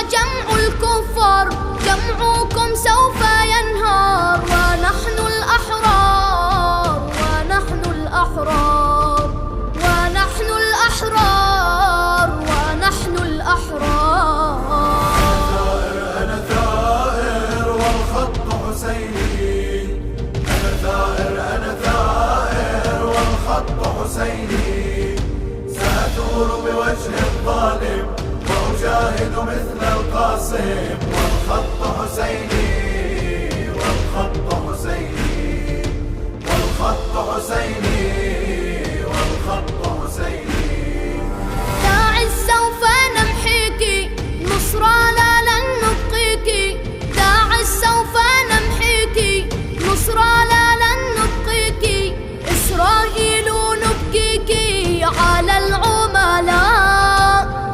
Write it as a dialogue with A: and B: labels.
A: وجمع الكفار جمعكم سوف ينهار، ونحن الأحرار ونحن الأحرار ونحن الأحرار ونحن الأحرار.
B: أنا ثائر والخط حسيني، أنا ثائر والخط حسيني، سأثور بوجه الظالم وأجاهد مثل القاسم، والخط حسيني والخط حسيني والخط حسيني.